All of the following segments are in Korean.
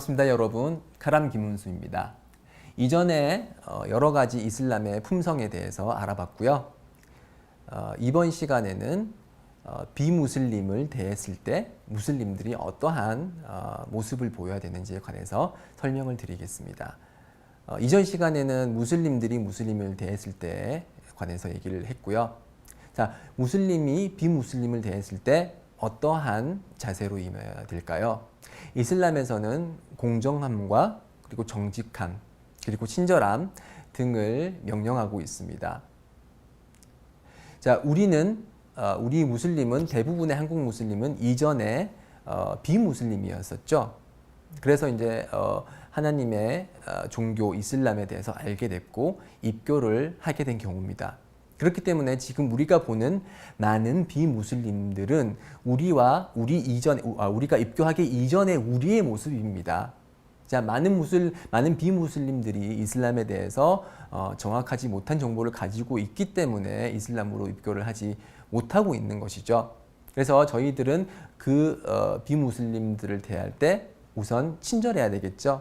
반갑습니다, 여러분. 카람 김은수입니다. 이전에 여러 가지 이슬람의 품성에 대해서 알아봤고요. 이번 시간에는 비무슬림을 대했을 때 무슬림들이 어떠한 모습을 보여야 되는지에 관해서 설명을 드리겠습니다. 이전 시간에는 무슬림들이 무슬림을 대했을 때에 관해서 얘기를 했고요. 자, 무슬림이 비무슬림을 대했을 때 어떠한 자세로 임해야 될까요? 이슬람에서는 공정함과 그리고 정직함, 그리고 친절함 등을 명령하고 있습니다. 자, 우리 무슬림은 대부분의 한국 무슬림은 이전에 비무슬림이었었죠. 그래서 이제 하나님의 종교 이슬람에 대해서 알게 됐고 입교를 하게 된 경우입니다. 그렇기 때문에 지금 우리가 보는 많은 비무슬림들은 우리가 입교하기 이전의 우리의 모습입니다. 자, 많은 비무슬림들이 이슬람에 대해서 정확하지 못한 정보를 가지고 있기 때문에 이슬람으로 입교를 하지 못하고 있는 것이죠. 그래서 저희들은 그 비무슬림들을 대할 때 우선 친절해야 되겠죠.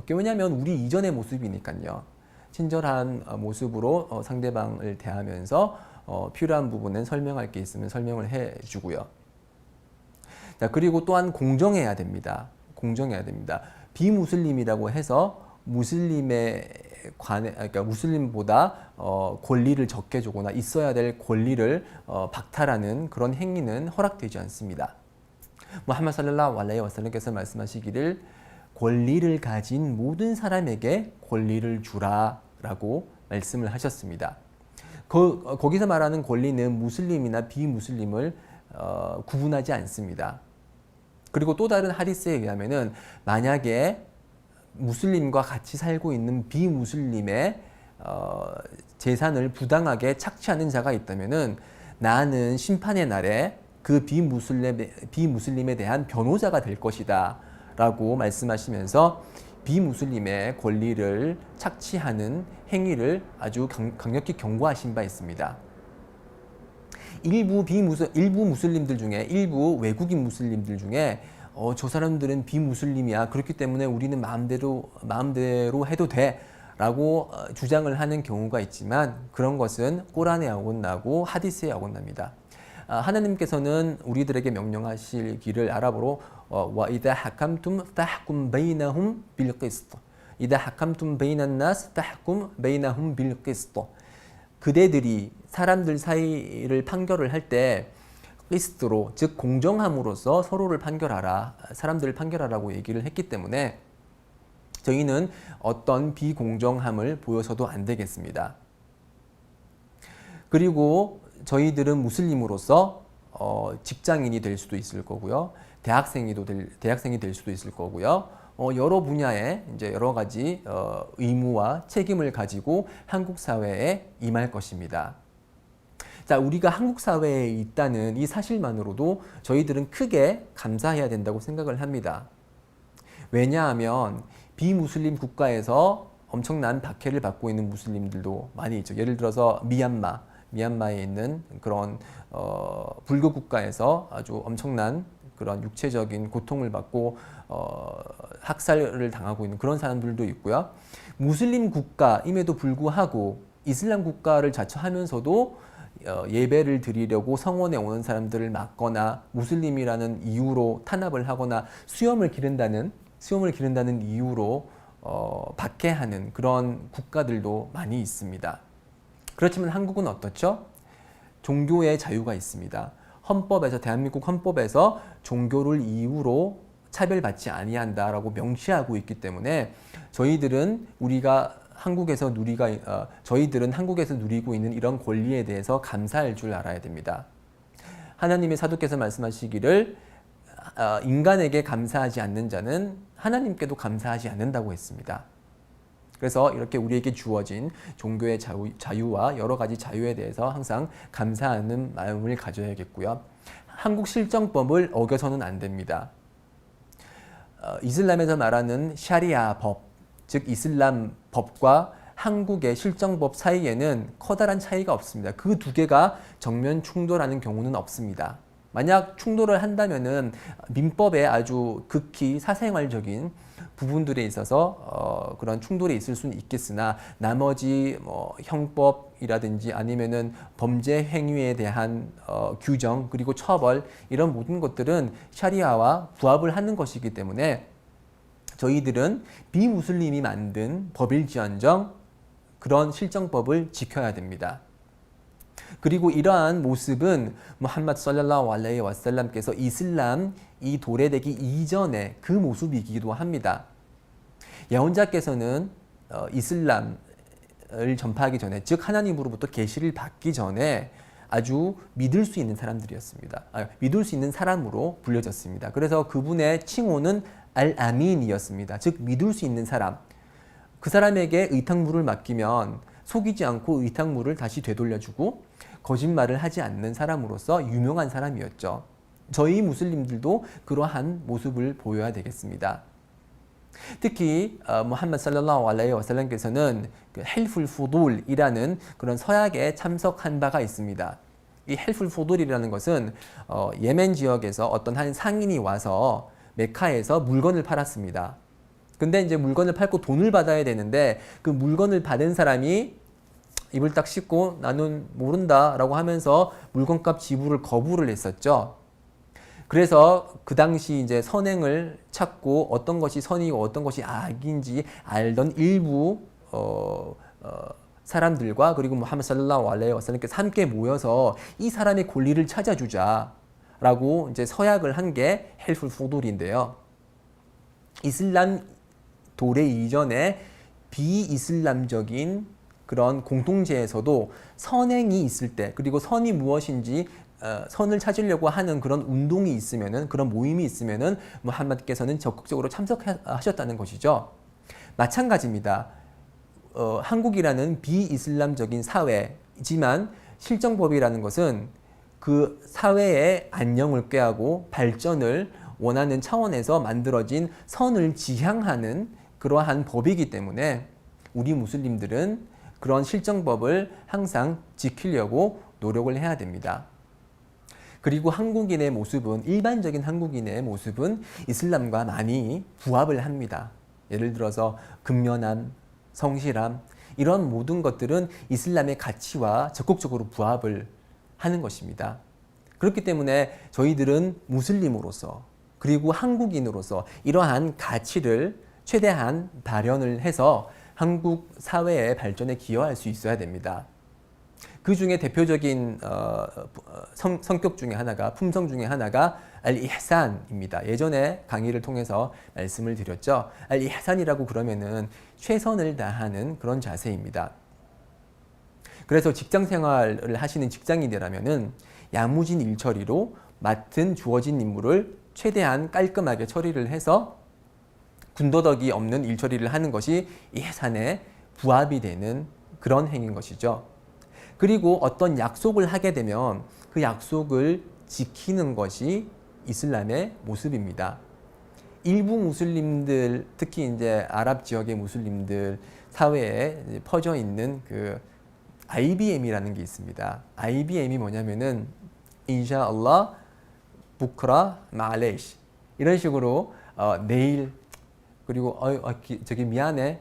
왜냐하면 우리 이전의 모습이니까요. 친절한 모습으로 상대방을 대하면서 필요한 부분은 설명할 게 있으면 설명을 해주고요. 자, 그리고 또한 공정해야 됩니다. 공정해야 됩니다. 비무슬림이라고 해서 그러니까 무슬림보다 권리를 적게 주거나 있어야 될 권리를 박탈하는 그런 행위는 허락되지 않습니다. 무함마드 살랄라후 알라이히 와살람께서 말씀하시기를 권리를 가진 모든 사람에게 권리를 주라라고 말씀을 하셨습니다. 거기서 말하는 권리는 무슬림이나 비무슬림을 구분하지 않습니다. 그리고 또 다른 하디스에 의하면은 만약에 무슬림과 같이 살고 있는 비무슬림의 재산을 부당하게 착취하는 자가 있다면은 나는 심판의 날에 그 비무슬림에 대한 변호자가 될 것이다 라고 말씀하시면서 비무슬림의 권리를 착취하는 행위를 아주 강력히 경고하신 바 있습니다. 일부 무슬림들 중에, 일부 외국인 무슬림들 중에 저 사람들은 비무슬림이야. 그렇기 때문에 우리는 마음대로 해도 돼. 라고 주장을 하는 경우가 있지만 그런 것은 꼬란에 어긋나고 하디스에 어긋납니다. 하나님께서는 우리들에게 명령하시기를 아랍어로 وَإِذَا حَكَمْتُمْ فَحْكُمْ بَيْنَهُمْ بِالْقِسْطِ إِذَا حَكَمْتُمْ بَيْنَ النَّاسِ فَحْكُمْ بَيْنَهُمْ بِالْقِسْطِ 그대들이 사람들 사이를 판결을 할 때 qi스트로, 즉 공정함으로써 서로를 판결하라, 사람들을 판결하라고 얘기를 했기 때문에 저희는 어떤 비공정함을 보여서도 안 되겠습니다. 그리고 저희들은 무슬림으로서 직장인이 될 수도 있을 거고요. 대학생이 될 수도 있을 거고요. 여러 분야에 이제 여러 가지 의무와 책임을 가지고 한국 사회에 임할 것입니다. 자, 우리가 한국 사회에 있다는 이 사실만으로도 저희들은 크게 감사해야 된다고 생각을 합니다. 왜냐하면 비무슬림 국가에서 엄청난 박해를 받고 있는 무슬림들도 많이 있죠. 예를 들어서 미얀마에 있는 그런 불교 국가에서 아주 엄청난 그런 육체적인 고통을 받고 학살을 당하고 있는 그런 사람들도 있고요. 무슬림 국가임에도 불구하고 이슬람 국가를 자처하면서도 예배를 드리려고 성원에 오는 사람들을 막거나 무슬림이라는 이유로 탄압을 하거나 수염을 기른다는 이유로 박해하는 그런 국가들도 많이 있습니다. 그렇지만 한국은 어떻죠? 종교의 자유가 있습니다. 대한민국 헌법에서 종교를 이유로 차별받지 아니한다라고 명시하고 있기 때문에 저희들은 한국에서 누리고 있는 이런 권리에 대해서 감사할 줄 알아야 됩니다. 하나님의 사도께서 말씀하시기를 인간에게 감사하지 않는 자는 하나님께도 감사하지 않는다고 했습니다. 그래서 이렇게 우리에게 주어진 종교의 자유와 여러 가지 자유에 대해서 항상 감사하는 마음을 가져야겠고요. 한국 실정법을 어겨서는 안 됩니다. 이슬람에서 말하는 샤리아 법, 즉 이슬람 법과 한국의 실정법 사이에는 커다란 차이가 없습니다. 그 두 개가 정면 충돌하는 경우는 없습니다. 만약 충돌을 한다면은 민법에 아주 극히 사생활적인 부분들에 있어서 그런 충돌이 있을 수는 있겠으나 나머지 뭐 형법이라든지 아니면은 범죄 행위에 대한 규정 그리고 처벌 이런 모든 것들은 샤리아와 부합을 하는 것이기 때문에 저희들은 비무슬림이 만든 법일지언정 그런 실정법을 지켜야 됩니다. 그리고 이러한 모습은 무함마드 살랄라후 알라이히 와살람께서 이슬람 이 도래되기 이전의 그 모습이기도 합니다. 예언자께서는 이슬람을 전파하기 전에 즉 하나님으로부터 계시를 받기 전에 아주 믿을 수 있는 사람들이었습니다. 믿을 수 있는 사람으로 불려졌습니다. 그래서 그분의 칭호는 알-아민이었습니다. 즉 믿을 수 있는 사람. 그 사람에게 의탁물을 맡기면 속이지 않고 의탁물을 다시 되돌려주고 거짓말을 하지 않는 사람으로서 유명한 사람이었죠. 저희 무슬림들도 그러한 모습을 보여야 되겠습니다. 특히 무함마드 살랄라후 알라이히 와살람께서는 그 헬풀 푸돌이라는 그런 서약에 참석한 바가 있습니다. 이 헬풀 푸돌이라는 것은 예멘 지역에서 어떤 한 상인이 와서 메카에서 물건을 팔았습니다. 근데 이제 물건을 팔고 돈을 받아야 되는데 그 물건을 받은 사람이 입을 딱 씻고 나는 모른다라고 하면서 물건값 지불을 거부를 했었죠. 그래서 그 당시 이제 선행을 찾고 어떤 것이 선이고 어떤 것이 악인지 알던 일부 사람들과 그리고 무함마드 살랄라후 알라이히 와살람께서 함께 모여서 이 사람의 권리를 찾아주자라고 이제 서약을 한 게 헬풀 푸돌인데요. 이슬람 도래 이전에 비이슬람적인 그런 공동체에서도 선행이 있을 때 그리고 선이 무엇인지 선을 찾으려고 하는 그런 운동이 있으면은 그런 모임이 있으면은 무함마드께서는 적극적으로 참석하셨다는 것이죠. 마찬가지입니다. 한국이라는 비이슬람적인 사회이지만 실정법이라는 것은 그 사회의 안녕을 꾀하고 발전을 원하는 차원에서 만들어진 선을 지향하는 그러한 법이기 때문에 우리 무슬림들은 그런 실정법을 항상 지키려고 노력을 해야 됩니다. 그리고 한국인의 모습은 일반적인 한국인의 모습은 이슬람과 많이 부합을 합니다. 예를 들어서 근면함, 성실함 이런 모든 것들은 이슬람의 가치와 적극적으로 부합을 하는 것입니다. 그렇기 때문에 저희들은 무슬림으로서 그리고 한국인으로서 이러한 가치를 최대한 발현을 해서 한국 사회의 발전에 기여할 수 있어야 됩니다. 그 중에 대표적인 성격 중에 하나가 품성 중에 하나가 알-이흐산입니다. 예전에 강의를 통해서 말씀을 드렸죠. 알-이흐산이라고 그러면은 최선을 다하는 그런 자세입니다. 그래서 직장 생활을 하시는 직장인이라면은 야무진 일처리로 맡은 주어진 임무를 최대한 깔끔하게 처리를 해서 군더더기 없는 일처리를 하는 것이 이해산에 부합이 되는 그런 행위인 것이죠. 그리고 어떤 약속을 하게 되면 그 약속을 지키는 것이 이슬람의 모습입니다. 일부 무슬림들, 특히 이제 아랍 지역의 무슬림들 사회에 퍼져 있는 그 IBM이라는 게 있습니다. IBM이 뭐냐면은 인샤알라, 부크라, 마레이시 이런 식으로 내일 그리고 저기 미안해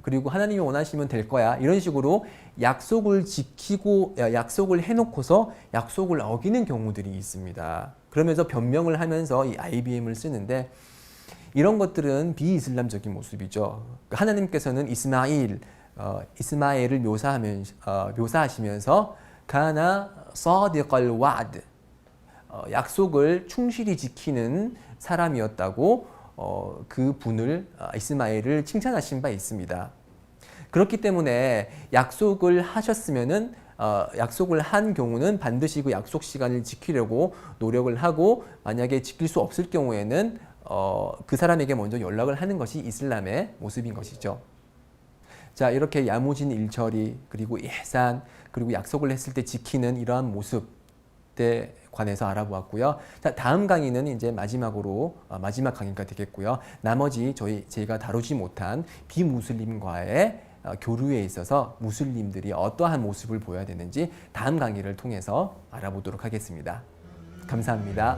그리고 하나님이 원하시면 될 거야 이런 식으로 약속을 지키고 약속을 해놓고서 약속을 어기는 경우들이 있습니다. 그러면서 변명을 하면서 이 IBM을 쓰는데 이런 것들은 비이슬람적인 모습이죠. 하나님께서는 이스마엘을 묘사하시면서 가나 사디qal와드 약속을 충실히 지키는 사람이었다고 그 분을 이스마엘을 칭찬하신 바 있습니다. 그렇기 때문에 약속을 하셨으면은 약속을 한 경우는 반드시 그 약속 시간을 지키려고 노력을 하고 만약에 지킬 수 없을 경우에는 그 사람에게 먼저 연락을 하는 것이 이슬람의 모습인 것이죠. 자, 이렇게 야무진 일처리 그리고 ihsan 그리고 약속을 했을 때 지키는 이러한 모습에 관해서 알아보았고요. 자, 다음 강의는 이제 마지막으로 마지막 강의가 되겠고요. 나머지 저희가 다루지 못한 비무슬림과의 교류에 있어서 무슬림들이 어떠한 모습을 보여야 되는지 다음 강의를 통해서 알아보도록 하겠습니다. 감사합니다.